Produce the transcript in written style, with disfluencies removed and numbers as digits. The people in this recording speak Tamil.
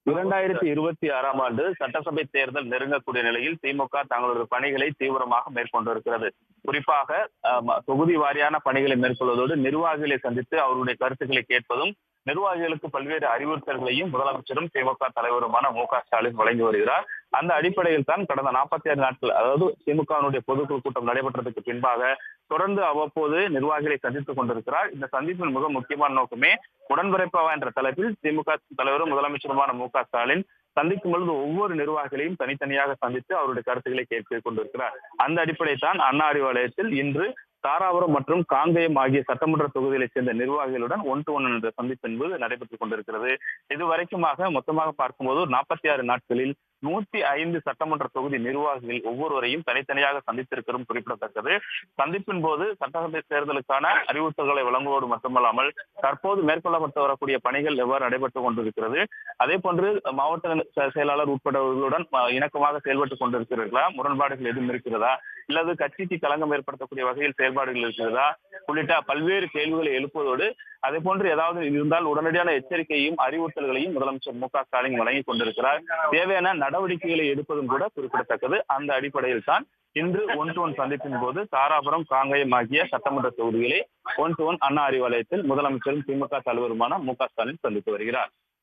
2026ஆம் ஆண்டு சட்டசபை தேர்தல் நெருங்கக்கூடிய நிலையில் திமுக தங்களது பணிகளை தீவிரமாக மேற்கொண்டிருக்கிறது. குறிப்பாக தொகுதி வாரியான பணிகளை மேற்கொள்வதோடு நிர்வாகிகளை சந்தித்து அவருடைய கருத்துக்களை கேட்பதும், நிர்வாகிகளுக்கு பல்வேறு அறிவுறுத்தல்களையும் முதலமைச்சரும் திமுக தலைவருமான மு.க.ஸ்டாலின் வழங்கி வருகிறார். அந்த அடிப்படையில் தான் கடந்த 46 நாட்கள், அதாவது திமுகவினுடைய பொதுக்குழு கூட்டம் நடைபெற்றதற்கு பின்பாக தொடர்ந்து அவ்வப்போது நிர்வாகிகளை சந்தித்துக் கொண்டிருக்கிறார். இந்த சந்திப்பின் மிக முக்கியமான நோக்கமே உடன்பிறப்பா என்ற தலைப்பில் திமுக தலைவரும் முதலமைச்சருமான மு.க.ஸ்டாலின் சந்திக்கும் பொழுது ஒவ்வொரு நிர்வாகிகளையும் தனித்தனியாக சந்தித்து அவருடைய கருத்துக்களை கேட்டுக் கொண்டிருக்கிறார். அந்த அடிப்படையில் தான் அண்ணா அறிவாலயத்தில் இன்று தாராபுரம் மற்றும் காங்கேயம் ஆகிய சட்டமன்ற தொகுதிகளைச் சேர்ந்த நிர்வாகிகளுடன் ஒன் டு ஒன் என்ற சந்திப்பு என்பது நடைபெற்றுக் கொண்டிருக்கிறது. இதுவரைக்குமாக மொத்தமாக பார்க்கும்போது 46 நாட்களில் 105 சட்டமன்ற தொகுதி நிர்வாகிகள் ஒவ்வொருவரையும் தனித்தனியாக சந்தித்திருக்கிறதும் குறிப்பிடத்தக்கது. சந்திப்பின் போது சட்டசபை தேர்தலுக்கான அறிவுறுத்தல்களை வழங்குவதோடு மட்டுமல்லாமல் தற்போது மேற்கொள்ளப்பட்டு வரக்கூடிய பணிகள் எவ்வாறு நடைபெற்றுக் கொண்டிருக்கிறது, அதே போன்று மாவட்ட செயலாளர் உட்பட்டவர்களுடன் இணக்கமாக செயல்பட்டுக் கொண்டிருக்கிறீர்களா, முரண்பாடுகள் எதுவும் இருக்கிறதா, இல்லது கட்சிக்கு களங்கம் ஏற்படுத்தக்கூடிய வகையில் செயல்பாடுகள் இருக்கிறதா உள்ளிட்ட பல்வேறு கேள்விகளை எழுப்புவதோடு அதே போன்று ஏதாவது இருந்தால் உடனடியான எச்சரிக்கையும் அறிவுறுத்தல்களையும் முதலமைச்சர் மு.க.ஸ்டாலின் வழங்கிக் கொண்டிருக்கிறார். தேவையான நடவடிக்கைகளை எடுப்பதும் கூட குறிப்பிடத்தக்கது. அந்த அடிப்படையில் தான் இன்று ஒன் டு ஒன் சந்திப்பின் போது தாராபுரம், காங்கேயம் ஆகிய சட்டமன்ற தொகுதிகளை ஒன் டு ஒன் அண்ணா அறிவாலயத்தில் முதலமைச்சரும் திமுக தலைவருமான மு.க.ஸ்டாலின் சந்தித்து வருகிறார்.